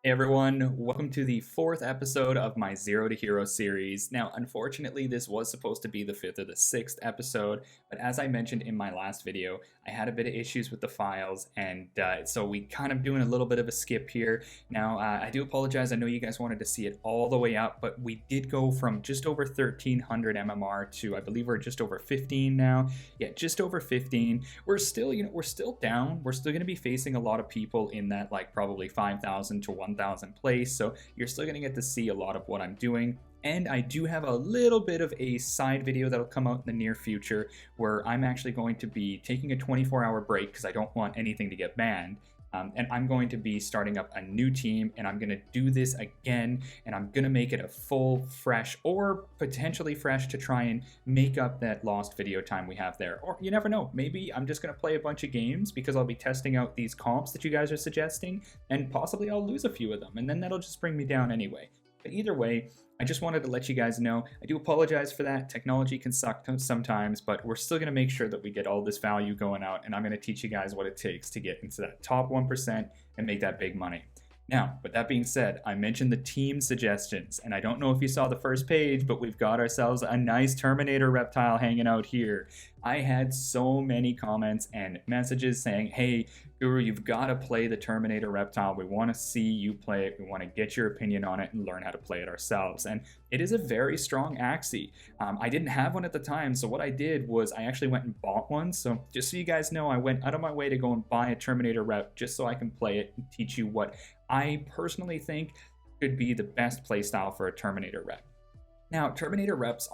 Hey everyone, welcome to the fourth episode of my Zero to Hero series. Now, unfortunately, this was supposed to be the fifth or the sixth episode, but as I mentioned in my last video, I had a bit of issues with the files, and so we kind of doing a little bit of a skip here. Now, I do apologize. I know you guys wanted to see it all the way up, but we did go from just over 1300 MMR to, I believe we're just over 15 now. Yeah, just over 15. We're still, we're still down. We're still going to be facing a lot of people in that like probably 5,000 to 1,000 place. So you're still going to get to see a lot of what I'm doing. And I do have a little bit of a side video that'll come out in the near future where I'm actually going to be taking a 24-hour break because I don't want anything to get banned. And I'm going to be starting up a new team, and I'm going to do this again, and I'm going to make it a full, fresh, or potentially fresh to try and make up that lost video time we have there. Or you never know, maybe I'm just going to play a bunch of games because I'll be testing out these comps that you guys are suggesting, and possibly I'll lose a few of them, and then that'll just bring me down anyway. But either way, I just wanted to let you guys know, I do apologize for that. Technology can suck sometimes, but we're still going to make sure that we get all this value going out, and I'm going to teach you guys what it takes to get into that top 1% and make that big money. Now, with that being said, I mentioned the team suggestions, and I don't know if you saw the first page, but we've got ourselves a nice Terminator reptile hanging out here. I had so many comments and messages saying, hey, Guru, you've got to play the Terminator reptile. We want to see you play it. We want to get your opinion on it and learn how to play it ourselves. And it is a very strong Axie. I didn't have one at the time, so what I did was I actually went and bought one. So just so you guys know, I went out of my way to go and buy a Terminator rep just so I can play it and teach you what I personally think could be the best playstyle for a Terminator rep. Now, Terminator reps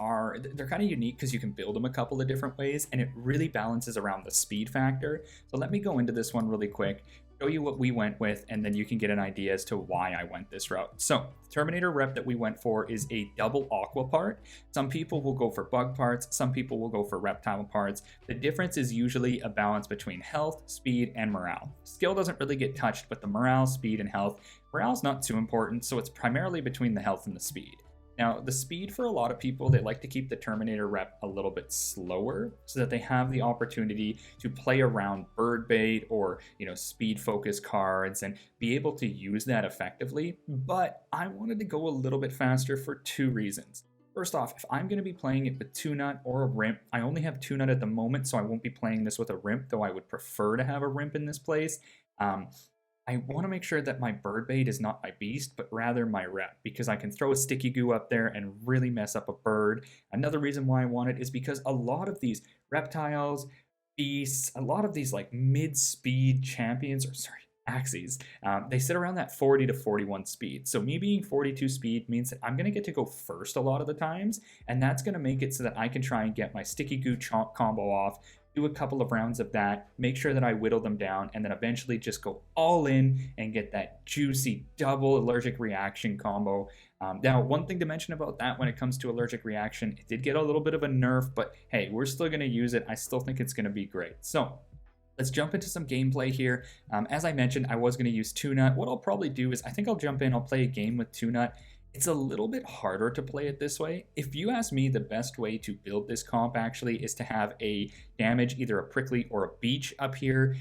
they're kind of unique because you can build them a couple of different ways, and it really balances around the speed factor. So let me go into this one really quick, show you what we went with, and then you can get an idea as to why I went this route. So the Terminator rep that we went for is a double aqua part. Some people will go for bug parts, some people will go for reptile parts. The difference is usually a balance between health, speed, and morale. Skill doesn't really get touched, but the morale, speed, and health. Morale's not too important, so it's primarily between the health and the speed. Now, the speed for a lot of people, they like to keep the Terminator rep a little bit slower so that they have the opportunity to play around bird bait or, speed focus cards and be able to use that effectively. But I wanted to go a little bit faster for two reasons. First off, if I'm going to be playing it with 2-nut or a rimp, I only have 2-nut at the moment, so I won't be playing this with a rimp, though I would prefer to have a rimp in this place. I want to make sure that my bird bait is not my beast, but rather my rep, because I can throw a sticky goo up there and really mess up a bird. Another reason why I want it is because a lot of these reptiles, beasts, a lot of these like mid-speed champions, Axies, they sit around that 40 to 41 speed. So me being 42 speed means that I'm going to get to go first a lot of the times, and that's going to make it so that I can try and get my sticky goo chomp combo off, do a couple of rounds of that, make sure that I whittle them down, and then eventually just go all in and get that juicy double allergic reaction combo. Now, one thing to mention about that when it comes to allergic reaction, it did get a little bit of a nerf, but hey, we're still going to use it. I still think it's going to be great. So let's jump into some gameplay here. As I mentioned, I was going to use 2-nut. What I'll probably do is I think I'll jump in, I'll play a game with 2-nut. It's a little bit harder to play it this way. If you ask me, the best way to build this comp actually is to have a damage, either a prickly or a beach up here.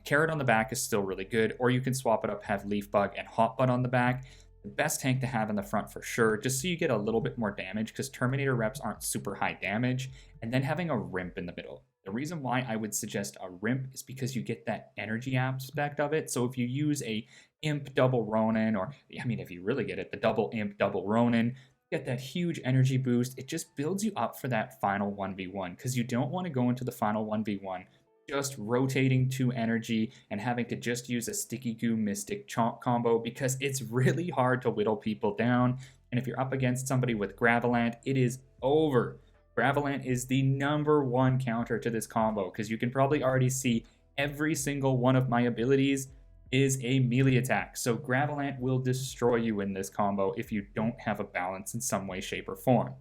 Carrot on the back is still really good, or you can swap it up, have leaf bug and hot bud on the back. The best tank to have in the front for sure, just so you get a little bit more damage, because Terminator reps aren't super high damage, and then having a rimp in the middle. The reason why I would suggest a rimp is because you get that energy aspect of it. So if you use a imp double Ronin, or if you really get it, the double imp double Ronin, get that huge energy boost. It just builds you up for that final 1v1, because you don't want to go into the final 1v1 just rotating 2 energy and having to just use a sticky goo mystic chomp combo, because it's really hard to whittle people down. And if you're up against somebody with Gravelant, it is over. Gravelant is the #1 counter to this combo, because you can probably already see every single one of my abilities is a melee attack. So Gravelant will destroy you in this combo if you don't have a balance in some way, shape, or form.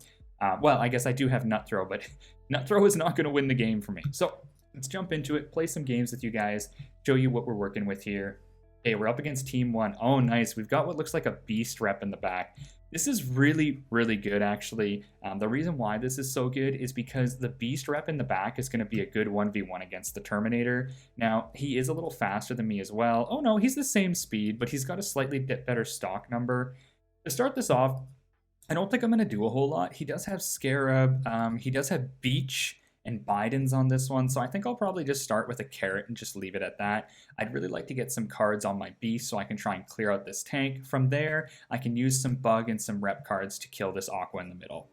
Well, I guess I do have Nut Throw, but Nut Throw is not going to win the game for me. So let's jump into it, play some games with you guys, show you what we're working with here. Okay, we're up against team one. Oh, nice. We've got what looks like a beast rep in the back. This is really, really good, actually. The reason why this is so good is because the beast rep in the back is going to be a good 1v1 against the Terminator. Now, he is a little faster than me as well. Oh, no, he's the same speed, but he's got a slightly better stock number. To start this off, I don't think I'm going to do a whole lot. He does have Scarab. He does have Beach and Biden's on this one, so I think I'll probably just start with a carrot and just leave it at that. I'd really like to get some cards on my beast so I can try and clear out this tank. From there, I can use some bug and some rep cards to kill this Aqua in the middle.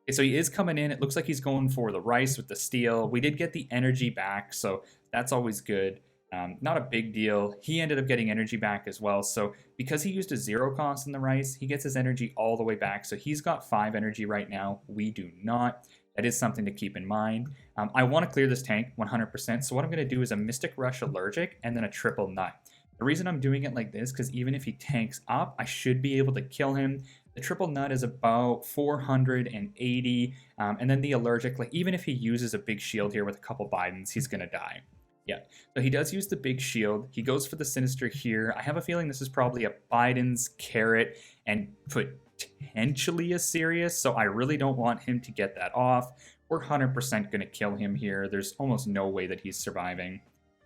Okay, so he is coming in. It looks like he's going for the rice with the steel. We did get the energy back, so that's always good. Not a big deal. He ended up getting energy back as well, so because he used a 0 cost in the rice, he gets his energy all the way back, so he's got 5 energy right now. We do not. That is something to keep in mind. I want to clear this tank 100%, so what I'm going to do is a Mystic Rush Allergic and then a Triple Nut. The reason I'm doing it like this, because even if he tanks up, I should be able to kill him. The Triple Nut is about 480, and then the Allergic, like even if he uses a big shield here with a couple Bidens, he's going to die. Yeah, so he does use the big shield. He goes for the Sinister here. I have a feeling this is probably a Biden's carrot and potentially a Sirius, so I really don't want him to get that off. We're 100% going to kill him here. There's almost no way that he's surviving.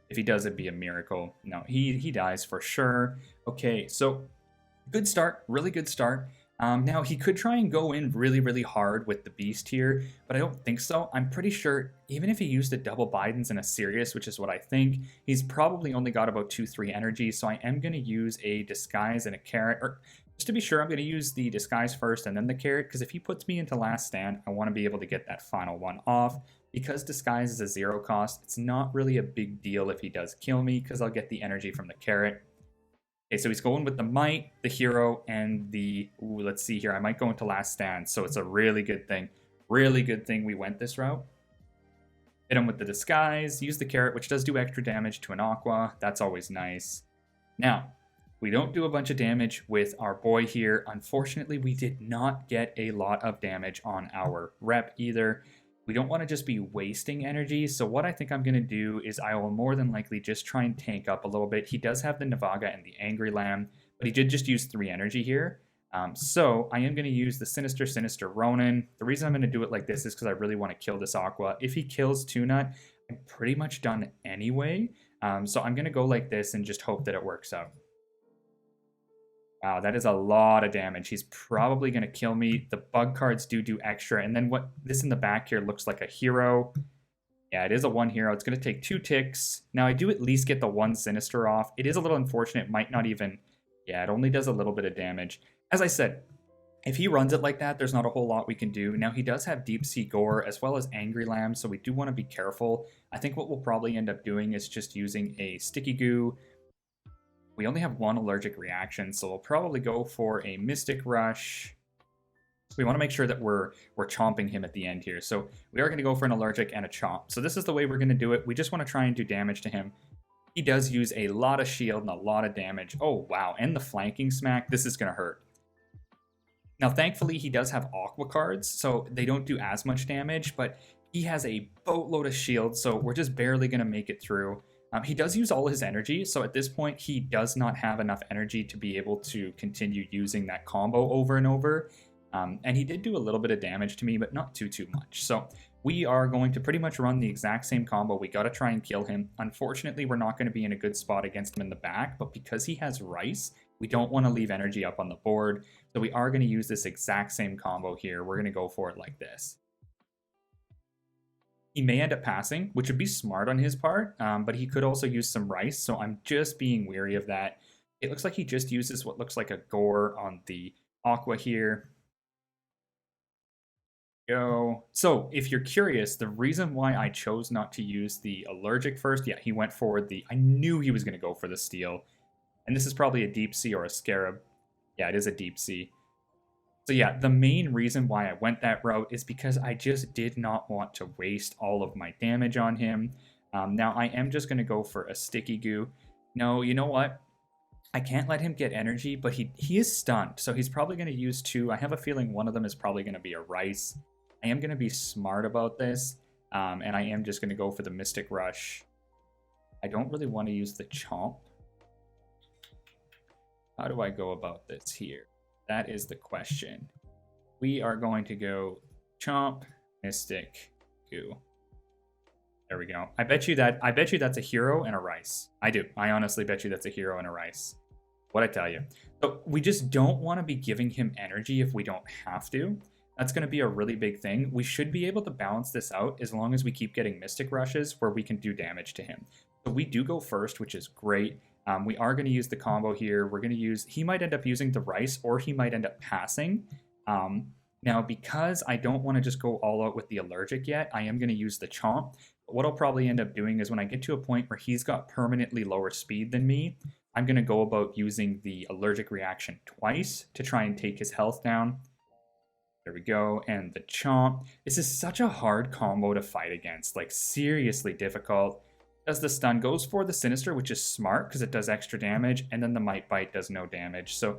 If he does, it'd be a miracle. No, he dies for sure. Okay, so good start, really good start. Now, he could try and go in really, really hard with the Beast here, but I don't think so. I'm pretty sure even if he used a double Biden's and a Sirius, which is what I think, he's probably only got about 2-3 energy, so I am going to use a Disguise and a Carrot, or just to be sure, I'm going to use the Disguise first and then the Carrot, because if he puts me into Last Stand, I want to be able to get that final one off. Because Disguise is a 0 cost, it's not really a big deal if he does kill me, because I'll get the energy from the Carrot. Okay, so he's going with the Might, the Hero, and the... Ooh, let's see here. I might go into Last Stand, so it's a really good thing. Really good thing we went this route. Hit him with the Disguise, use the Carrot, which does do extra damage to an Aqua. That's always nice. Now, we don't do a bunch of damage with our boy here. Unfortunately, we did not get a lot of damage on our rep either. We don't want to just be wasting energy, so what I think I'm going to do is I will more than likely just try and tank up a little bit. He does have the Navaga and the Angry Lamb, but he did just use 3 energy here. So I am going to use the Sinister Ronin. The reason I'm going to do it like this is because I really want to kill this Aqua. If he kills Tunut, I'm pretty much done anyway. So I'm going to go like this and just hope that it works out. Wow, that is a lot of damage. He's probably going to kill me. The bug cards do extra. And then what this in the back here looks like a hero. Yeah, it is a 1 hero. It's going to take 2 ticks. Now, I do at least get the 1 Sinister off. It is a little unfortunate. It might not even... Yeah, it only does a little bit of damage. As I said, if he runs it like that, there's not a whole lot we can do. Now, he does have Deep Sea Gore as well as Angry Lamb, so we do want to be careful. I think what we'll probably end up doing is just using a Sticky Goo. We only have 1 allergic reaction, so we'll probably go for a Mystic Rush. We want to make sure that we're chomping him at the end here. So we are going to go for an allergic and a chomp. So this is the way we're going to do it. We just want to try and do damage to him. He does use a lot of shield and a lot of damage. Oh, wow. And the flanking smack. This is going to hurt. Now, thankfully, he does have Aqua cards, so they don't do as much damage, but he has a boatload of shield, so we're just barely going to make it through. He does use all his energy, so at this point, he does not have enough energy to be able to continue using that combo over and over. And he did do a little bit of damage to me, but not too much. So we are going to pretty much run the exact same combo. We got to try and kill him. Unfortunately, we're not going to be in a good spot against him in the back, but because he has Rice, we don't want to leave energy up on the board. So we are going to use this exact same combo here. We're going to go for it like this. He may end up passing, which would be smart on his part, but he could also use some Rice, so I'm just being wary of that. It looks like he just uses what looks like a Gore on the Aqua here. Go. So, if you're curious, the reason why I chose not to use the allergic first, yeah, he went for the... I knew he was going to go for the steel. And this is probably a Deep Sea or a Scarab. Yeah, it is a Deep Sea. So yeah, the main reason why I went that route is because I just did not want to waste all of my damage on him. Now, I am just going to go for a Sticky Goo. No, you know what? I can't let him get energy, but he is stunned, so he's probably going to use 2. I have a feeling one of them is probably going to be a Rice. I am going to be smart about this, and I am just going to go for the Mystic Rush. I don't really want to use the Chomp. How do I go about this here? That is the question. We are going to go Chomp, Mystic, Goo. There we go. I bet you that's a hero and a rice. I do. I honestly bet you that's a hero and a rice. What I tell you. So we just don't want to be giving him energy if we don't have to. That's going to be a really big thing. We should be able to balance this out as long as we keep getting Mystic Rushes where we can do damage to him. So we do go first, which is great. We are going to use the combo here. We're going to use, he might end up using the rice or he might end up passing. Now, because I don't want to just go all out with the allergic yet, I am going to use the chomp. But what I'll probably end up doing is when I get to a point where he's got permanently lower speed than me, I'm going to go about using the allergic reaction twice to try and take his health down. There we go, and the chomp. This is such a hard combo to fight against, like seriously difficult. Does the stun, goes for the sinister, which is smart because it does extra damage, and then the might bite does no damage. So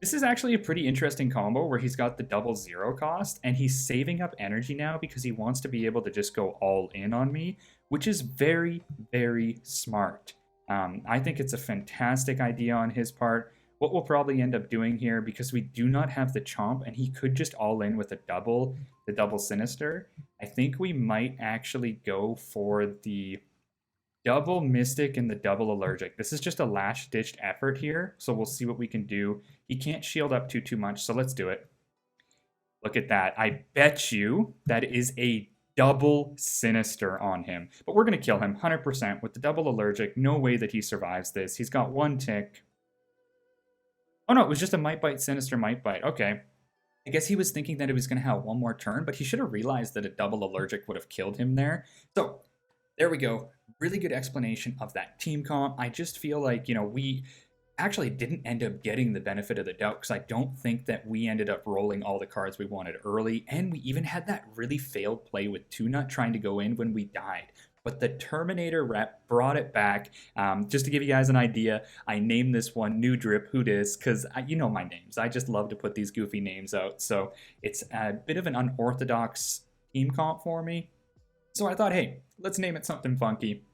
this is actually a pretty interesting combo where he's got the double 0 cost, and he's saving up energy now because he wants to be able to just go all in on me, which is very, very smart. I think it's a fantastic idea on his part. What we'll probably end up doing here, because we do not have the chomp and he could just all in with the double sinister, I think we might actually go for the double mystic and the double allergic. This is just a last-ditched effort here, so we'll see what we can do. He can't shield up too much, so let's do it. Look at that. I bet you that is a double sinister on him. But we're going to kill him 100% with the double allergic. No way that he survives this. He's got one tick. Oh no, it was just a might bite, sinister might bite. Okay. I guess he was thinking that it was going to have one more turn, but he should have realized that a double allergic would have killed him there. So there we go. Really good explanation of that team comp. I just feel like, you know, we actually didn't end up getting the benefit of the doubt because I don't think that we ended up rolling all the cards we wanted early. And we even had that really failed play with Tuna trying to go in when we died. But the Terminator rep brought it back. Just to give you guys an idea, I named this one New Drip Who Dis because you know my names. I just love to put these goofy names out. So it's a bit of an unorthodox team comp for me. So I thought, hey, let's name it something funky.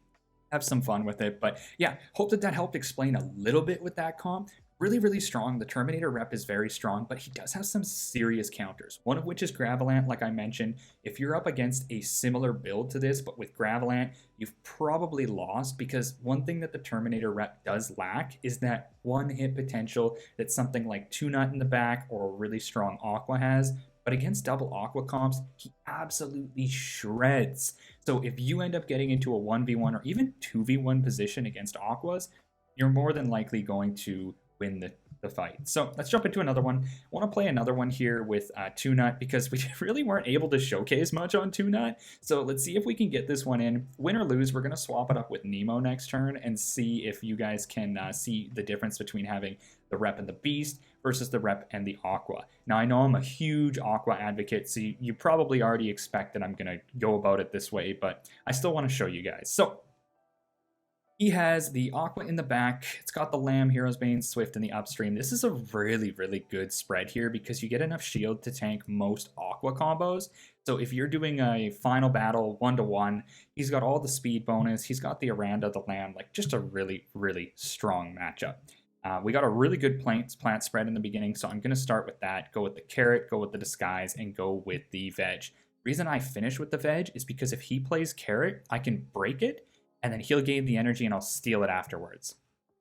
Have some fun with it. But yeah, hope that helped explain a little bit with that comp. Really, really strong. The Terminator rep is very strong, but he does have some serious counters. One of which is Gravelant, like I mentioned. If you're up against a similar build to this, but with Gravelant, you've probably lost because one thing that the Terminator rep does lack is that one hit potential that something like Two-Nut in the back or a really strong Aqua has. But against double Aqua comps, he absolutely shreds. So if you end up getting into a 1v1 or even 2v1 position against Aquas, you're more than likely going to win the fight. So let's jump into another one. I want to play another one here with Two-Nut because we really weren't able to showcase much on Two-Nut. So let's see if we can get this one in. Win or lose, we're going to swap it up with Nemo next turn and see if you guys can see the difference between having the rep and the beast versus the rep and the aqua. Now I know I'm a huge aqua advocate, so you probably already expect that I'm going to go about it this way, but I still want to show you guys. So he has the Aqua in the back. It's got the Lamb, Hero's Bane, Swift in the upstream. This is a really, really good spread here because you get enough shield to tank most Aqua combos. So if you're doing a final battle 1-to-1, he's got all the speed bonus. He's got the Aranda, the Lamb, like just a really, really strong matchup. We got a really good plant spread in the beginning, so I'm going to start with that. Go with the Carrot, go with the Disguise, and go with the Veg. Reason I finish with the Veg is because if he plays Carrot, I can break it, and then he'll gain the energy and I'll steal it afterwards.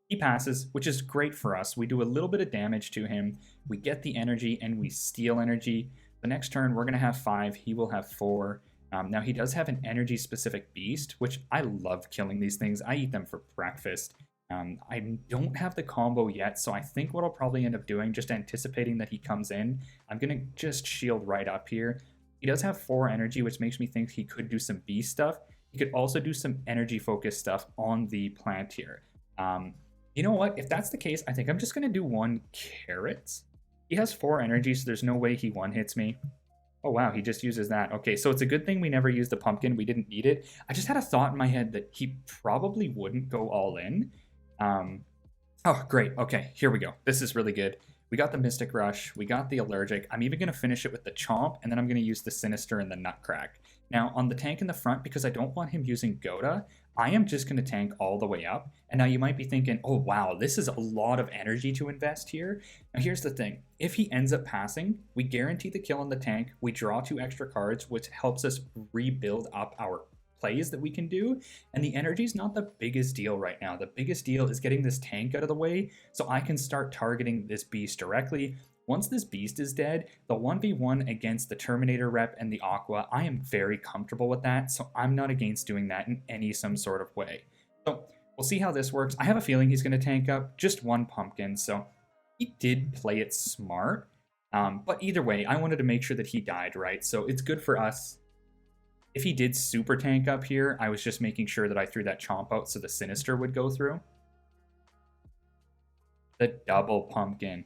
He passes, which is great for us. We do a little bit of damage to him. We get the energy and we steal energy. The next turn, we're going to have 5. He will have 4. Now, he does have an energy-specific beast, which I love killing these things. I eat them for breakfast. I don't have the combo yet, so I think what I'll probably end up doing, just anticipating that he comes in, I'm going to just shield right up here. He does have 4 energy, which makes me think he could do some beast stuff. He could also do some energy-focused stuff on the plant here. You know what? If that's the case, I think I'm just going to do 1 Carrot. He has 4 energy, so there's no way he one-hits me. Oh, wow, he just uses that. Okay, so it's a good thing we never used the pumpkin. We didn't need it. I just had a thought in my head that he probably wouldn't go all in. Oh, great. Okay, here we go. This is really good. We got the Mystic Rush. We got the Allergic. I'm even going to finish it with the Chomp, and then I'm going to use the Sinister and the Nutcrack. Now, on the tank in the front, because I don't want him using Goda, I am just going to tank all the way up. And now you might be thinking, oh, wow, this is a lot of energy to invest here. Now, here's the thing. If he ends up passing, we guarantee the kill on the tank. We draw 2 extra cards, which helps us rebuild up our plays that we can do. And the energy is not the biggest deal right now. The biggest deal is getting this tank out of the way so I can start targeting this beast directly. Once this beast is dead, the 1v1 against the Terminator rep and the Aqua, I am very comfortable with that, so I'm not against doing that in any some sort of way. So we'll see how this works. I have a feeling he's going to tank up just 1 pumpkin, so he did play it smart. But either way, I wanted to make sure that he died, right? So it's good for us. If he did super tank up here, I was just making sure that I threw that chomp out so the Sinister would go through. The double pumpkin.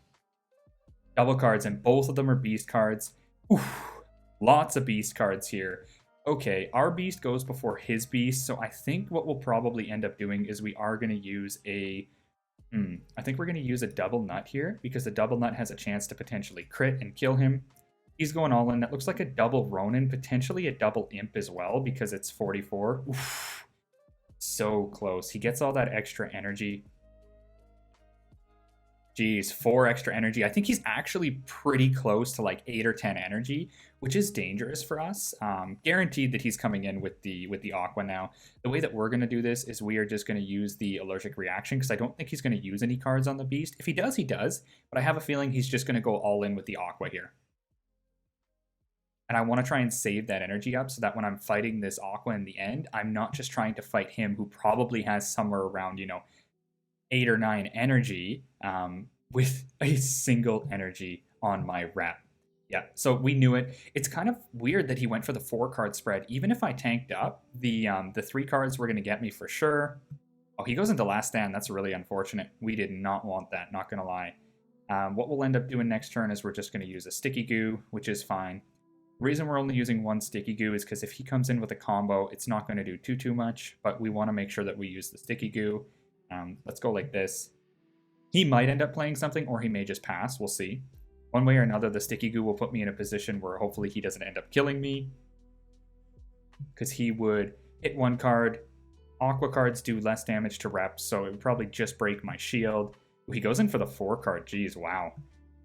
Double cards, and both of them are beast cards. Oof, lots of beast cards here. Okay, our beast goes before his beast, so I think what we'll probably end up doing is we are going to use a... I think we're going to use a double nut here, because the double nut has a chance to potentially crit and kill him. He's going all in. That looks like a double Ronin, potentially a double Imp as well, because it's 44. Oof, so close. He gets all that extra energy. Geez, 4 extra energy. I think he's actually pretty close to like 8 or 10 energy, which is dangerous for us. Guaranteed that he's coming in with the Aqua now. The way that we're going to do this is we are just going to use the allergic reaction, because I don't think he's going to use any cards on the beast. If he does, he does. But I have a feeling he's just going to go all in with the Aqua here. And I want to try and save that energy up so that when I'm fighting this Aqua in the end, I'm not just trying to fight him, who probably has somewhere around, 8 or 9 energy with a single energy on my rep. Yeah, so we knew it. It's kind of weird that he went for the 4-card spread. Even if I tanked up, the 3 cards were going to get me for sure. Oh, he goes into Last Stand. That's really unfortunate. We did not want that, not going to lie. What we'll end up doing next turn is we're just going to use a Sticky Goo, which is fine. The reason we're only using 1 Sticky Goo is because if he comes in with a combo, it's not going to do too much, but we want to make sure that we use the Sticky Goo. Let's go like this. He might end up playing something, or he may just pass. We'll see. One way or another, the Sticky Goo will put me in a position where hopefully he doesn't end up killing me, because he would hit 1 card. Aqua cards do less damage to reps, so it would probably just break my shield. Ooh, he goes in for the 4 card. Jeez, wow.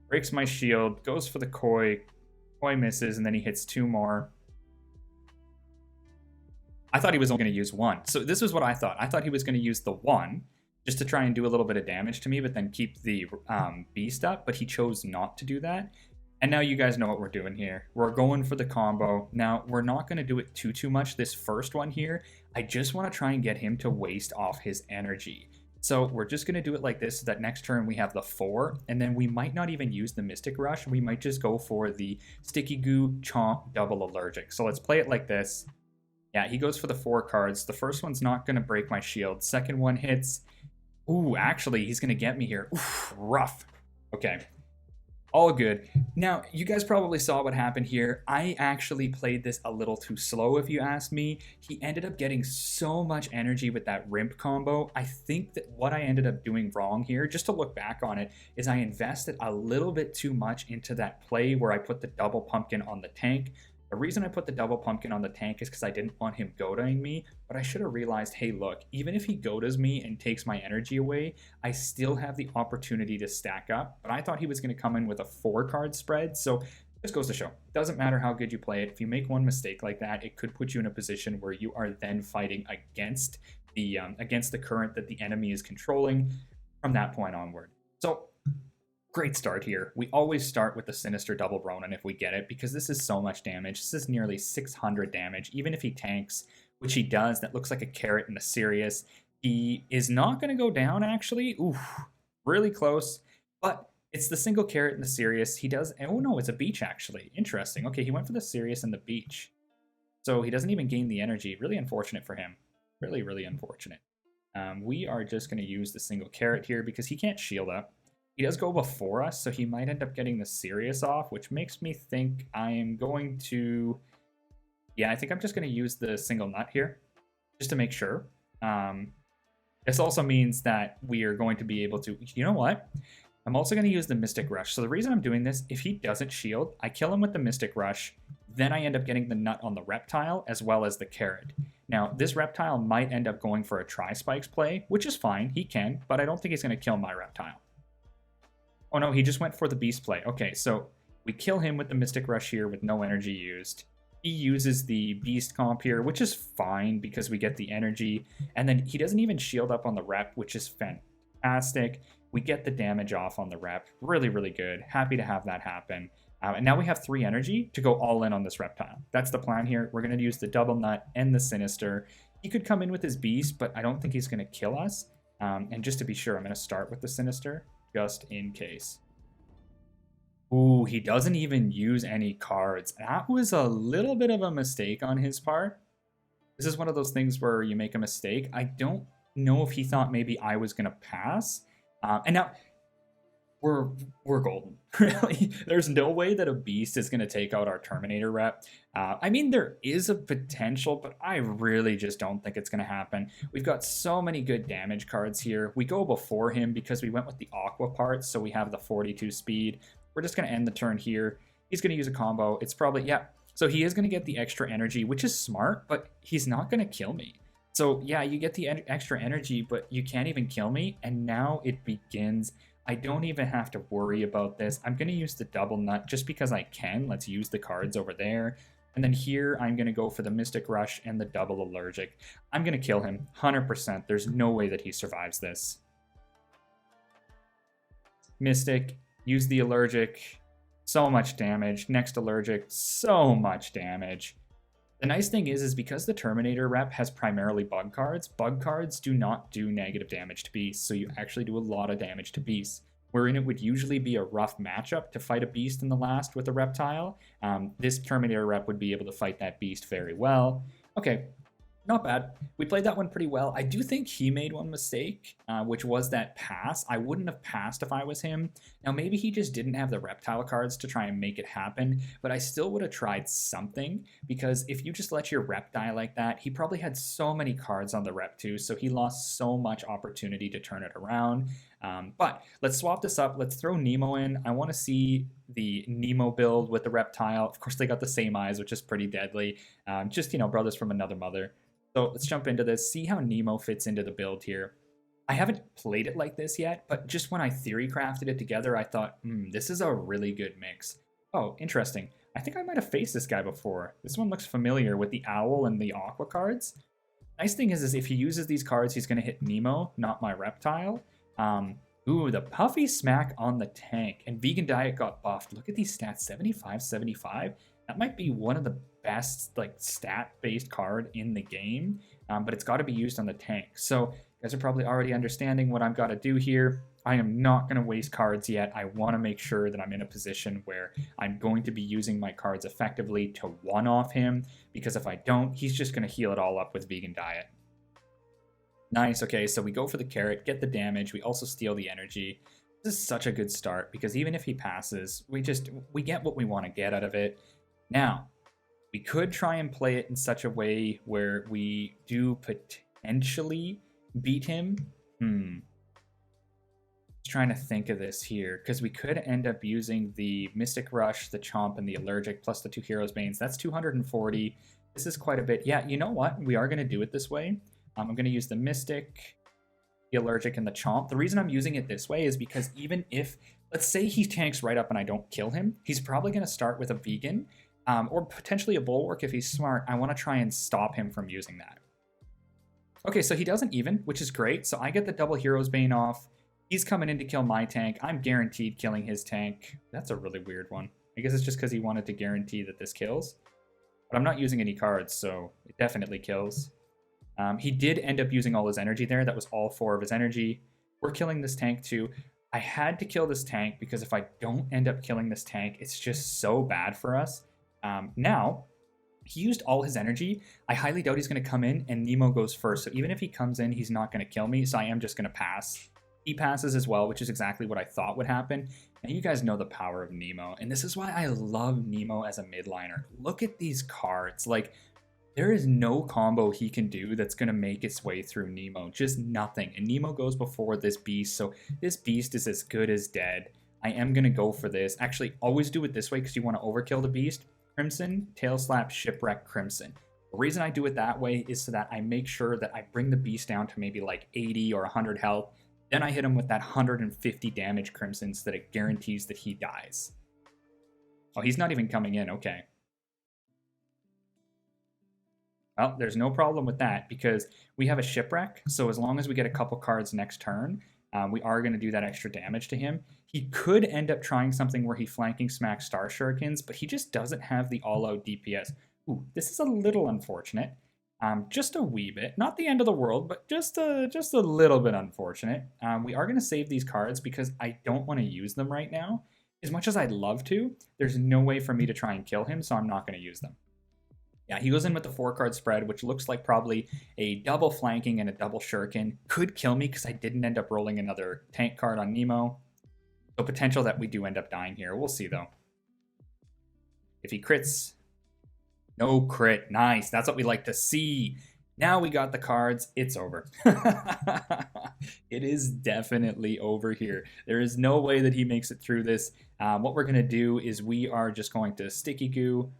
Breaks my shield, goes for the Koi. Koi misses, and then he hits 2 more. I thought he was only going to use 1. So this is what I thought. I thought he was going to use the 1 just to try and do a little bit of damage to me, but then keep the beast up, but he chose not to do that. And now you guys know what we're doing here. We're going for the combo. Now, we're not going to do it too much this first one here. I just want to try and get him to waste off his energy. So we're just going to do it like this, so that next turn we have the 4, and then we might not even use the Mystic Rush. We might just go for the Sticky Goo, Chomp, Double Allergic. So let's play it like this. Yeah, he goes for the 4 cards. The first one's not going to break my shield. Second one hits. Ooh, actually, he's going to get me here. Oof, rough. Okay. All good. Now, you guys probably saw what happened here. I actually played this a little too slow, if you ask me. He ended up getting so much energy with that Rimp combo. I think that what I ended up doing wrong here, just to look back on it, is I invested a little bit too much into that play where I put the double pumpkin on the tank. The reason I put the double pumpkin on the tank is because I didn't want him goading me, but I should have realized, hey, look, even if he goads me and takes my energy away, I still have the opportunity to stack up. But I thought he was going to come in with a 4-card spread, so this goes to show. Doesn't matter how good you play it. If you make one mistake like that, it could put you in a position where you are then fighting against the current that the enemy is controlling from that point onward. So great start here. We always start with the Sinister Double Ronin if we get it, because this is so much damage. This is nearly 600 damage. Even if he tanks, which he does, that looks like a carrot and a Sirius. He is not going to go down, actually. Oof, really close. But it's the single carrot and the Sirius. He does... Oh, no, it's a beach, actually. Interesting. Okay, he went for the Sirius and the beach. So he doesn't even gain the energy. Really unfortunate for him. Really, really unfortunate. We are just going to use the single carrot here because he can't shield up. He does go before us, so he might end up getting the Sirius off, which makes me think I am going to... Yeah, I think I'm just going to use the single nut here, just to make sure. This also means that we are going to be able to... You know what? I'm also going to use the Mystic Rush. So the reason I'm doing this, if he doesn't shield, I kill him with the Mystic Rush, then I end up getting the nut on the reptile as well as the carrot. Now, this reptile might end up going for a Tri-Spikes play, which is fine. He can, but I don't think he's going to kill my reptile. Oh no, he just went for the beast play. Okay, so we kill him with the Mystic Rush here with no energy used. He uses the beast comp here, which is fine because we get the energy. And then he doesn't even shield up on the rep, which is fantastic. We get the damage off on the rep. Really, really good. Happy to have that happen. And now we have 3 energy to go all in on this reptile. That's the plan here. We're going to use the double nut and the sinister. He could come in with his beast, but I don't think he's going to kill us. And just to be sure, I'm going to start with the sinister just in case. Ooh, he doesn't even use any cards. That was a little bit of a mistake on his part. This is one of those things where you make a mistake. I don't know if he thought maybe I was going to pass. And now we're golden. Really, there's no way that a beast is going to take out our Terminator rep. I mean, there is a potential, but I really just don't think it's going to happen. We've got so many good damage cards here. We go before him because we went with the aqua parts, so we have the 42 speed. We're just going to end the turn here. He's going to use a combo. It's probably, yeah. So he is going to get the extra energy, which is smart, but he's not going to kill me. So yeah, you get the extra energy, but you can't even kill me. And now it begins. I don't even have to worry about this. I'm going to use the double nut just because I can. Let's use the cards over there. And then here, I'm going to go for the Mystic Rush and the double allergic. I'm going to kill him 100%. There's no way that he survives this. Mystic. Use the allergic, so much damage. Next allergic, so much damage. The nice thing is because the Terminator rep has primarily bug cards do not do negative damage to beasts, so you actually do a lot of damage to beasts. Wherein it would usually be a rough matchup to fight a beast in the last with a reptile. This Terminator rep would be able to fight that beast very well. Okay. Not bad. We played that one pretty well. I do think he made one mistake, which was that pass. I wouldn't have passed if I was him. Now, maybe he just didn't have the reptile cards to try and make it happen, but I still would have tried something, because if you just let your rep die like that, he probably had so many cards on the rep too, so he lost so much opportunity to turn it around. But let's swap this up. Let's throw Nemo in. I want to see the Nemo build with the reptile. Of course, they got the same eyes, which is pretty deadly. Just, you know, brothers from another mother. So let's jump into this, see how Nemo fits into the build here. I haven't played it like this yet, but just when I theory crafted it together, I thought, this is a really good mix. Oh, interesting. I think I might have faced this guy before. This one looks familiar with the owl and the aqua cards. Nice thing is if he uses these cards, he's going to hit Nemo, not my reptile. Ooh, the Puffy Smack on the tank. And Vegan Diet got buffed. Look at these stats, 75, 75. That might be one of the best like stat-based card in the game, but it's got to be used on the tank. So you guys are probably already understanding what I've got to do here. I am not going to waste cards yet. I want to make sure that I'm in a position where I'm going to be using my cards effectively to one-off him, because if I don't, he's just going to heal it all up with Vegan Diet. Nice. Okay, so we go for the carrot, get the damage. We also steal the energy. This is such a good start, because even if he passes, we get what we want to get out of it. Now, we could try and play it in such a way where we do potentially beat him. Just trying to think of this here, because we could end up using the Mystic Rush, the Chomp, and the Allergic, plus the 2 Heroes Banes. That's 240. This is quite a bit. Yeah, you know what? We are going to do it this way. I'm going to use the Mystic, the Allergic, and the Chomp. The reason I'm using it this way is because even if, let's say he tanks right up and I don't kill him, he's probably going to start with a Vegan, or potentially a Bulwark if he's smart. I want to try and stop him from using that. Okay, so he doesn't even, which is great. So I get the double Heroes Bane off. He's coming in to kill my tank. I'm guaranteed killing his tank. That's a really weird one. I guess it's just because he wanted to guarantee that this kills. But I'm not using any cards, so it definitely kills. He did end up using all his energy there. That was all 4 of his energy. We're killing this tank too. I had to kill this tank because if I don't end up killing this tank, it's just so bad for us. Now, he used all his energy. I highly doubt he's going to come in, and Nemo goes first. So even if he comes in, he's not going to kill me. So I am just going to pass. He passes as well, which is exactly what I thought would happen. And you guys know the power of Nemo. And this is why I love Nemo as a midliner. Look at these cards. Like, there is no combo he can do that's going to make its way through Nemo. Just nothing. And Nemo goes before this beast. So this beast is as good as dead. I am going to go for this. Actually, always do it this way because you want to overkill the beast. Crimson, Tail Slap, Shipwreck, Crimson. The reason I do it that way is so that I make sure that I bring the beast down to maybe like 80 or 100 health. Then I hit him with that 150 damage crimson so that it guarantees that he dies. Oh, he's not even coming in. Okay. Well, there's no problem with that because we have a shipwreck. So as long as we get a couple cards next turn, we are going to do that extra damage to him. He could end up trying something where he flanking smacks Star Shurikens, but he just doesn't have the all-out DPS. Ooh, this is a little unfortunate. Just a wee bit. Not the end of the world, but just a little bit unfortunate. We are going to save these cards because I don't want to use them right now. As much as I'd love to, there's no way for me to try and kill him, so I'm not going to use them. Yeah, he goes in with the 4-card spread, which looks like probably a double flanking and a double shuriken. Could kill me because I didn't end up rolling another tank card on Nemo. So potential that we do end up dying here. We'll see, though. If he crits, no crit. Nice. That's what we like to see. Now we got the cards. It's over. It is definitely over here. There is no way that he makes it through this. What we're going to do is we are just going to Sticky Goo.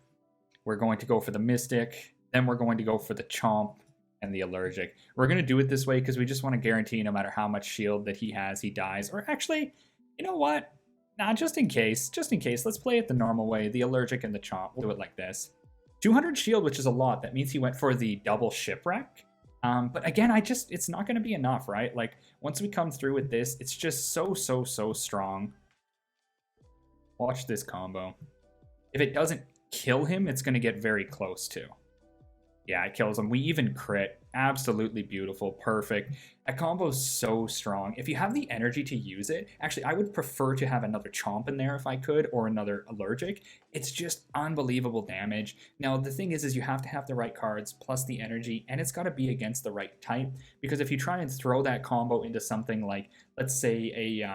We're going to go for the Mystic, then we're going to go for the Chomp and the Allergic. We're going to do it this way because we just want to guarantee no matter how much shield that he has, he dies. Or actually, you know what? Nah, just in case, let's play it the normal way, the Allergic and the Chomp. We'll do it like this. 200 shield, which is a lot. That means he went for the double Shipwreck. But again, it's not going to be enough, right? Like, once we come through with this, it's just so strong. Watch this combo. If it doesn't kill him, it's going to get very close to. Yeah, it kills him. We even crit. Absolutely beautiful. Perfect. That combo is so strong. If you have the energy to use it, actually, I would prefer to have another Chomp in there if I could, or another Allergic. It's just unbelievable damage. Now, the thing is you have to have the right cards plus the energy, and it's got to be against the right type, because if you try and throw that combo into something like, let's say, a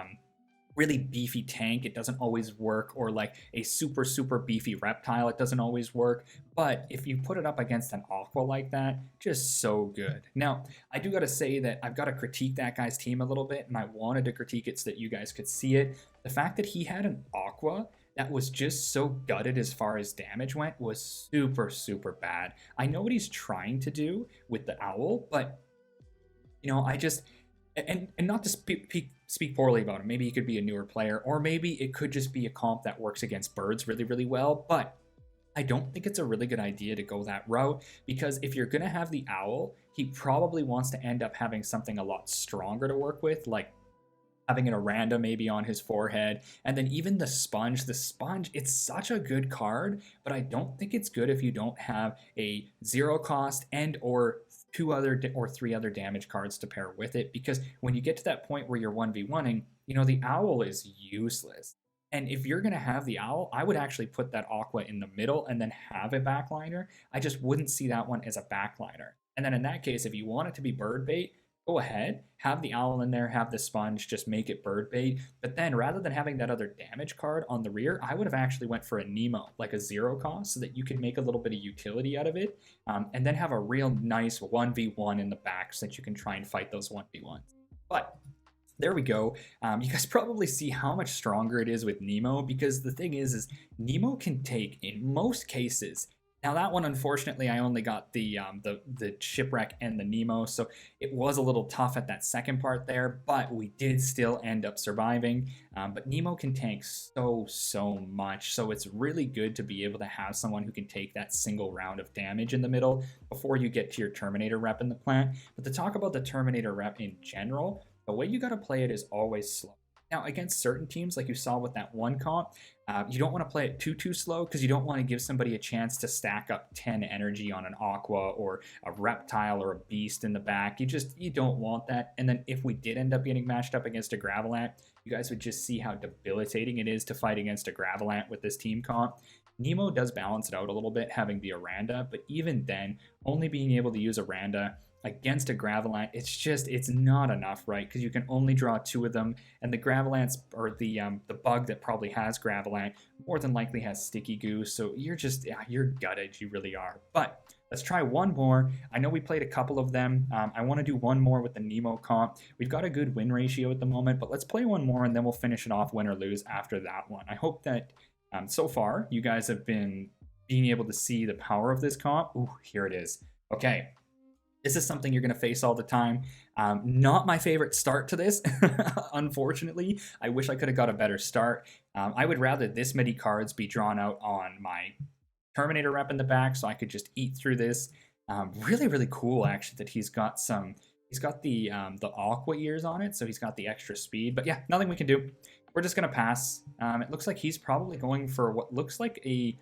really beefy tank, it doesn't always work, or like a super beefy reptile, it doesn't always work. But if you put it up against an Aqua like that, just so good. Now, I do gotta say that I've got to critique that guy's team a little bit, and I wanted to critique it so that you guys could see it. The fact that he had an Aqua that was just so gutted as far as damage went was super bad. I know what he's trying to do with the Owl, but you know, I just, and not to speak poorly about him. Maybe he could be a newer player, or maybe it could just be a comp that works against birds really well. But I don't think it's a really good idea to go that route, because if you're going to have the Owl, he probably wants to end up having something a lot stronger to work with, like having an Aranda maybe on his forehead. And then even the Sponge, it's such a good card, but I don't think it's good if you don't have a 0 cost and or 2 other or 3 other damage cards to pair with it, because when you get to that point where you're 1v1ing, you know, the Owl is useless. And if you're going to have the Owl, I would actually put that Aqua in the middle and then have a backliner. I just wouldn't see that one as a backliner. And then in that case, if you want it to be bird bait, go ahead, have the Owl in there, have the Sponge, just make it bird bait. But then rather than having that other damage card on the rear, I would have actually went for a Nemo, like a 0 cost, so that you could make a little bit of utility out of it, and then have a real nice 1v1 in the back so that you can try and fight those 1v1s. But there we go. You guys probably see how much stronger it is with Nemo, because the thing is Nemo can take, in most cases, now that one, unfortunately, I only got the Shipwreck and the Nemo, so it was a little tough at that second part there, but we did still end up surviving. But Nemo can tank so much, so it's really good to be able to have someone who can take that single round of damage in the middle before you get to your Terminator rep in the plant. But to talk about the Terminator rep in general, the way you got to play it is always slow. Now, against certain teams, like you saw with that one comp, you don't want to play it too slow, because you don't want to give somebody a chance to stack up 10 energy on an Aqua or a Reptile or a Beast in the back. You don't want that. And then if we did end up getting matched up against a Gravelant, you guys would just see how debilitating it is to fight against a Gravelant with this team comp. Nemo does balance it out a little bit, having the Aranda, but even then, only being able to use Aranda against a Gravelant, it's not enough, right? Because you can only draw 2 of them, and the Gravelants, or the bug that probably has Gravelant, more than likely has Sticky Goo, so you're gutted, you really are. But let's try one more. I know we played a couple of them. I want to do one more with the Nemo comp. We've got a good win ratio at the moment, but let's play one more, and then we'll finish it off win or lose after that one. I hope that so far you guys have been being able to see the power of this comp. Ooh, here it is. Okay. This is something you're going to face all the time. Not my favorite start to this, unfortunately. I wish I could have got a better start. I would rather this many cards be drawn out on my Terminator rep in the back so I could just eat through this. Really, really cool, actually, that he's got the aqua ears on it, so he's got the extra speed. But yeah, nothing we can do. We're just going to pass. It looks like he's probably going for what looks like a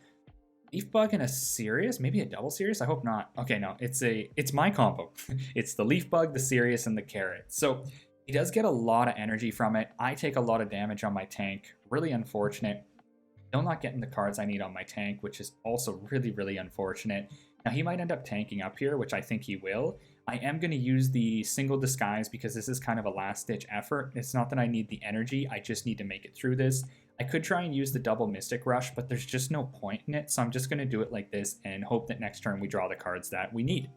Leaf Bug and a Sirius, maybe a double Sirius. I hope not. Okay, no, it's my combo. It's the Leaf Bug, the Sirius, and the Carrot. So he does get a lot of energy from it. I take a lot of damage on my tank. Really unfortunate. Still not getting the cards I need on my tank, which is also really, really unfortunate. Now he might end up tanking up here, which I think he will. I am going to use the single disguise because this is kind of a last-ditch effort. It's not that I need the energy, I just need to make it through this. I could try and use the double Mystic Rush, but there's just no point in it, so I'm just going to do it like this and hope that next turn we draw the cards that we need.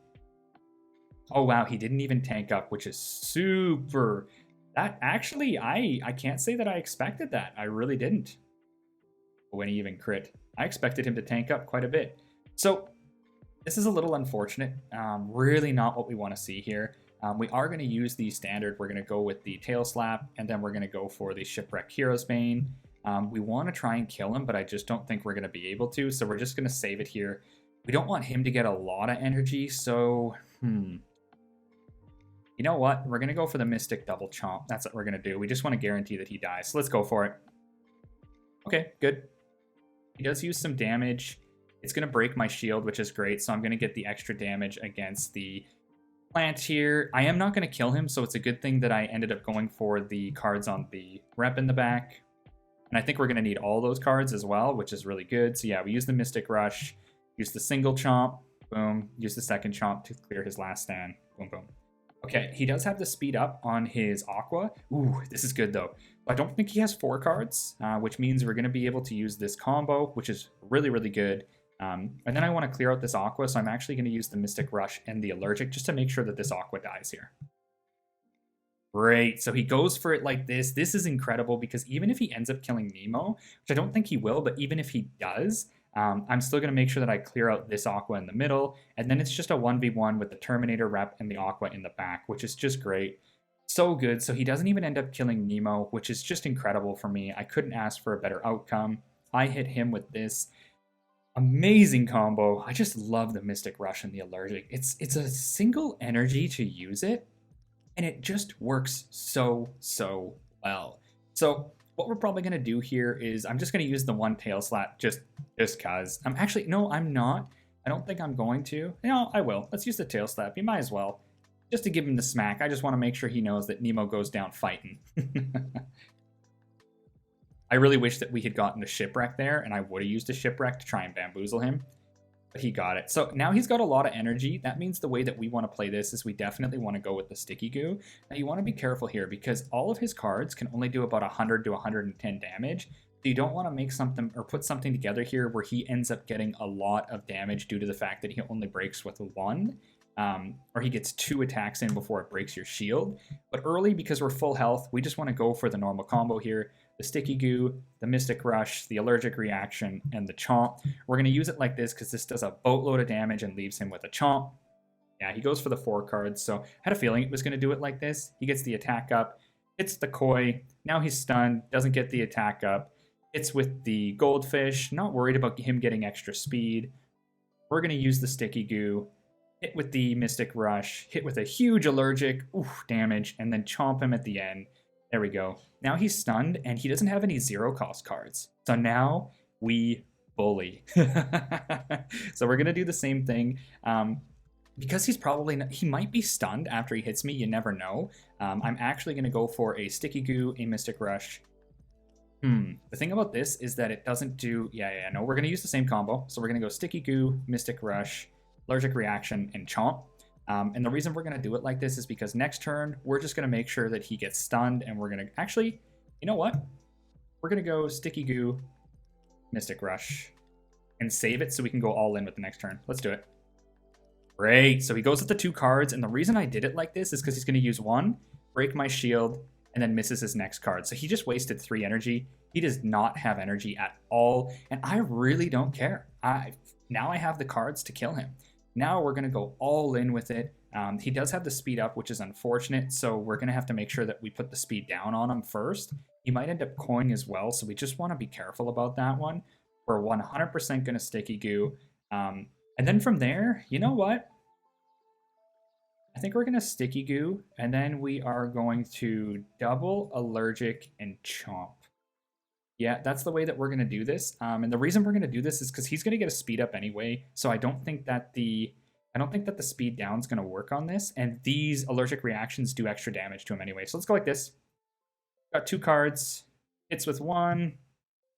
Oh wow, he didn't even tank up, which is super... That actually, I can't say that I expected that. I really didn't. When he even crit. I expected him to tank up quite a bit. So this is a little unfortunate. Really not what we want to see here. We are going to use the standard. We're going to go with the Tail Slap, and then we're going to go for the Shipwreck Hero's Bane. We want to try and kill him, but I just don't think we're going to be able to, so we're just going to save it here. We don't want him to get a lot of energy, so... You know what? We're going to go for the Mystic Double Chomp. That's what we're going to do. We just want to guarantee that he dies, so let's go for it. Okay, good. He does use some damage. It's going to break my shield, which is great, so I'm going to get the extra damage against the plant here. I am not going to kill him, so it's a good thing that I ended up going for the cards on the rep in the back. And I think we're going to need all those cards as well, which is really good. So yeah, we use the Mystic Rush, use the single chomp, boom, use the second chomp to clear his last stand, boom, boom. Okay, he does have the speed up on his Aqua. Ooh, this is good though. I don't think he has 4 cards, which means we're going to be able to use this combo, which is really, really good. And then I want to clear out this Aqua, so I'm actually going to use the Mystic Rush and the Allergic just to make sure that this Aqua dies here. Great, so he goes for it like this. This is incredible because even if he ends up killing Nemo, which I don't think he will, but even if he does, I'm still going to make sure that I clear out this Aqua in the middle, and then it's just a 1v1 with the Terminator rep and the Aqua in the back, which is just great. So good, so he doesn't even end up killing Nemo, which is just incredible for me. I couldn't ask for a better outcome. I hit him with this amazing combo. I just love the Mystic Rush and the Allergic. It's a single energy to use it, and it just works so well. So what we're probably going to do here is I'm just going to use the one Tail Slap just because. No, I'm not. I don't think I'm going to. No, I will. Let's use the Tail Slap. You might as well. Just to give him the smack. I just want to make sure he knows that Nemo goes down fighting. I really wish that we had gotten a Shipwreck there, and I would have used a Shipwreck to try and bamboozle him. But he got it. So now he's got a lot of energy. That means the way that we want to play this is we definitely want to go with the Sticky Goo. Now you want to be careful here because all of his cards can only do about 100 to 110 damage. So you don't want to make something or put something together here where he ends up getting a lot of damage due to the fact that he only breaks with 1. Or he gets 2 attacks in before it breaks your shield. But early, because we're full health, we just want to go for the normal combo here. The Sticky Goo, the Mystic Rush, the Allergic Reaction, and the Chomp. We're going to use it like this because this does a boatload of damage and leaves him with a Chomp. Yeah, he goes for the 4 cards, so I had a feeling it was going to do it like this. He gets the attack up, hits the Koi, now he's stunned, doesn't get the attack up. It's with the Goldfish, not worried about him getting extra speed. We're going to use the Sticky Goo, hit with the Mystic Rush, hit with a huge Allergic, oof, damage, and then chomp him at the end. There we go. Now he's stunned, and he doesn't have any 0-cost cards. So now we bully. So we're going to do the same thing. Because he's probably not, he might be stunned after he hits me, you never know. I'm actually going to go for a Sticky Goo, a Mystic Rush. The thing about this is that it doesn't do... no, we're going to use the same combo. So we're going to go Sticky Goo, Mystic Rush, Allergic Reaction, and Chomp. And the reason we're going to do it like this is because next turn, we're just going to make sure that he gets stunned, and we're going to... Actually, you know what? We're going to go Sticky Goo, Mystic Rush, and save it so we can go all in with the next turn. Let's do it. Great. So he goes with the 2 cards, and the reason I did it like this is because he's going to use 1, break my shield, and then misses his next card. So he just wasted 3 energy. He does not have energy at all, and I really don't care. now I have the cards to kill him. Now we're going to go all in with it. He does have the speed up, which is unfortunate, so we're going to have to make sure that we put the speed down on him first. He might end up coining as well, so we just want to be careful about that one. We're 100% going to sticky goo. And then from there, you know what? I think we're going to sticky goo, and then we are going to double allergic and chomp. Yeah, that's the way that we're going to do this. And the reason we're going to do this is because he's going to get a speed up anyway. So I don't think that the speed down is going to work on this. And these allergic reactions do extra damage to him anyway. So let's go like this. Got 2 cards. Hits with 1.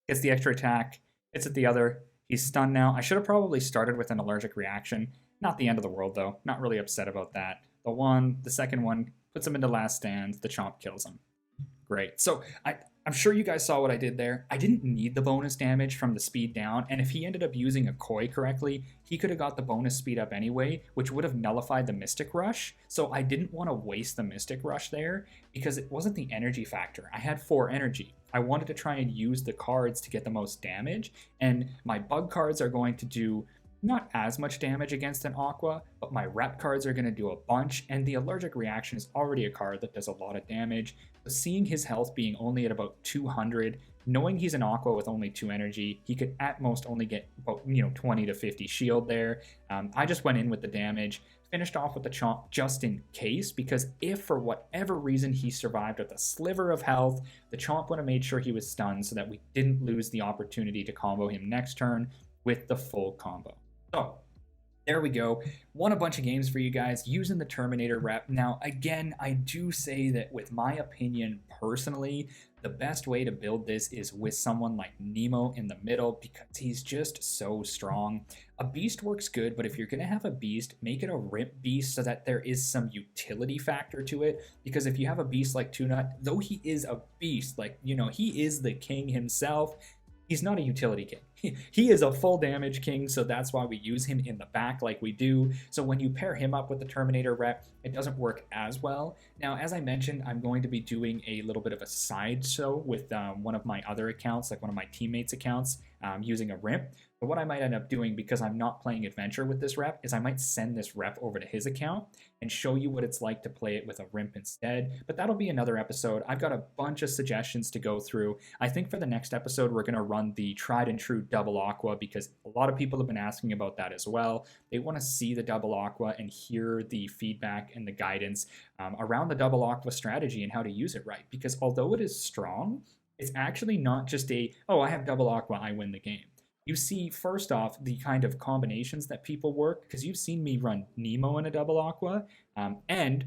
Gets the extra attack. Hits at the other. He's stunned now. I should have probably started with an allergic reaction. Not the end of the world, though. Not really upset about that. The second one puts him into last stand. The chomp kills him. Great. So I'm sure you guys saw what I did there. I didn't need the bonus damage from the speed down, and if he ended up using a koi correctly, he could have got the bonus speed up anyway, which would have nullified the Mystic Rush. So I didn't want to waste the Mystic Rush there because it wasn't the energy factor. I had 4 energy. I wanted to try and use the cards to get the most damage, and my bug cards are going to do not as much damage against an Aqua, but my rep cards are going to do a bunch, and the allergic reaction is already a card that does a lot of damage. So seeing his health being only at about 200, knowing he's an Aqua with only 2 energy, he could at most only get about 20 to 50 shield there. I just went in with the damage, finished off with the chomp just in case, because if for whatever reason he survived with a sliver of health, the chomp would have made sure he was stunned so that we didn't lose the opportunity to combo him next turn with the full combo. So there we go. Won a bunch of games for you guys using the Terminator rep. Now, again, I do say that with my opinion personally, the best way to build this is with someone like Nemo in the middle because he's just so strong. A beast works good, but if you're going to have a beast, make it a rip beast so that there is some utility factor to it. Because if you have a beast like Tuna, though he is a beast, like, he is the king himself, he's not a utility king. He is a full damage king, so that's why we use him in the back like we do. So when you pair him up with the Terminator rep, it doesn't work as well. Now, as I mentioned, I'm going to be doing a little bit of a sideshow with one of my other accounts, like one of my teammates' accounts, using a RIMP. But what I might end up doing, because I'm not playing Adventure with this rep, is I might send this rep over to his account and show you what it's like to play it with a RIMP instead. But that'll be another episode. I've got a bunch of suggestions to go through. I think for the next episode, we're going to run the tried and true double aqua, because a lot of people have been asking about that as well. They want to see the double aqua and hear the feedback and the guidance around the double aqua strategy and how to use it right. Because although it is strong, it's actually not just oh, I have double aqua, I win the game. You see, first off, the kind of combinations that people work, because you've seen me run Nemo in a double aqua, and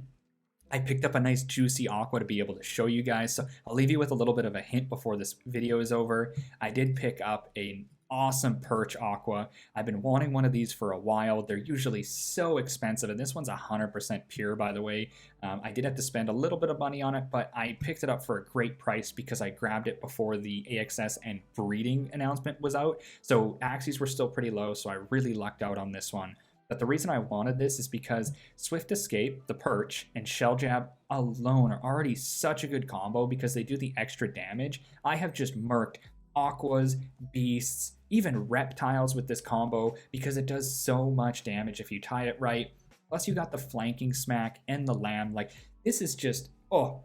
I picked up a nice juicy aqua to be able to show you guys. So I'll leave you with a little bit of a hint before this video is over. I did pick up an awesome perch aqua. I've been wanting one of these for a while. They're usually so expensive, and this one's 100% pure, by the way. I did have to spend a little bit of money on it, but I picked it up for a great price because I grabbed it before the AXS and breeding announcement was out. So Axies were still pretty low, so I really lucked out on this one. But the reason I wanted this is because Swift Escape, the Perch, and Shell Jab alone are already such a good combo because they do the extra damage. I have just murked aquas, beasts, even reptiles with this combo because it does so much damage if you tie it right. Plus you got the flanking smack and the lamb. Like, this is just, oh,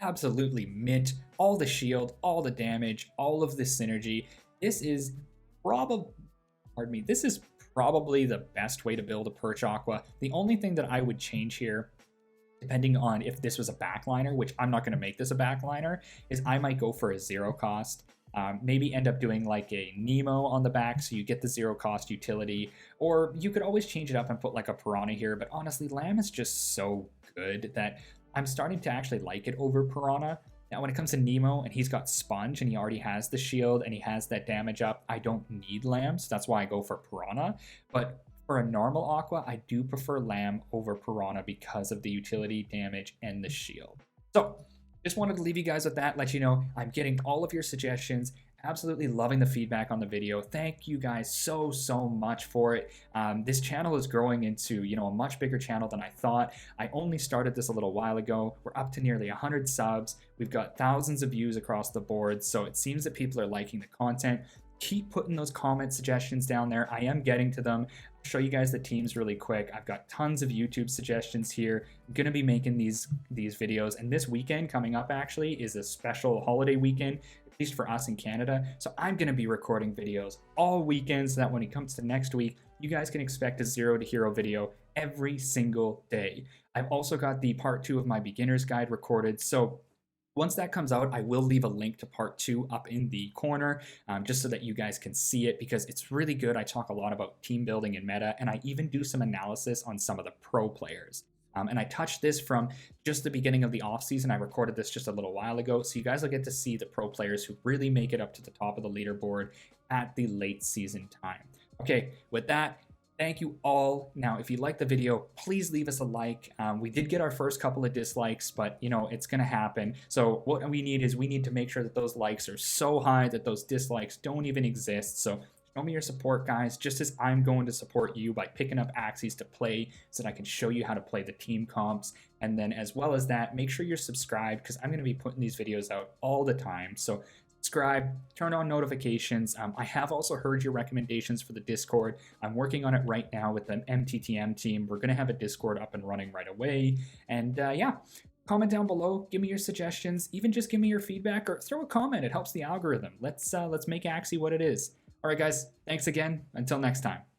absolutely mint. All the shield, all the damage, all of the synergy. This is probably the best way to build a Perch Aqua. The only thing that I would change here, depending on if this was a backliner, which I'm not going to make this a backliner, is I might go for a 0 cost. Maybe end up doing like a Nemo on the back so you get the 0 cost utility, or you could always change it up and put like a Piranha here, but honestly, Lamb is just so good that I'm starting to actually like it over Piranha. Now, when it comes to Nemo and he's got Sponge and he already has the shield and he has that damage up, I don't need Lamb, so that's why I go for Piranha. But for a normal Aqua, I do prefer Lamb over Piranha because of the utility, damage, and the shield. So, just wanted to leave you guys with that, let you know I'm getting all of your suggestions. Absolutely loving the feedback on the video. Thank you guys so much for it. This channel is growing into, a much bigger channel than I thought. I only started this a little while ago. We're up to nearly 100 subs. We've got thousands of views across the board, so it seems that people are liking the content. keep putting those comment suggestions down there. I am getting to them. I'll show you guys the teams really quick. I've got tons of YouTube suggestions here. I'm gonna be making these videos, and this weekend coming up actually is a special holiday weekend, at least for us in Canada. So I'm gonna be recording videos all weekend so that when it comes to next week, you guys can expect a Zero to Hero video every single day. I've also got the part 2 of my beginner's guide recorded. So once that comes out, I will leave a link to part 2 up in the corner, just so that you guys can see it, because it's really good. I talk a lot about team building and meta, and I even do some analysis on some of the pro players. And I touched this from just the beginning of the offseason. I recorded this just a little while ago, so you guys will get to see the pro players who really make it up to the top of the leaderboard at the late season time. Okay, with that, thank you all. Now, if you liked the video, please leave us a like. We did get our first couple of dislikes, but you know, it's gonna happen. So what we need to make sure that those likes are so high that those dislikes don't even exist. So show me your support, guys, just as I'm going to support you by picking up Axies to play so that I can show you how to play the team comps. And then as well as that, make sure you're subscribed, because I'm gonna be putting these videos out all the time. So subscribe, turn on notifications. I have also heard your recommendations for the Discord. I'm working on it right now with the MTTM team. We're going to have a Discord up and running right away. And yeah, comment down below. Give me your suggestions. Even just give me your feedback, or throw a comment. It helps the algorithm. Let's make Axie what it is. All right, guys. Thanks again. Until next time.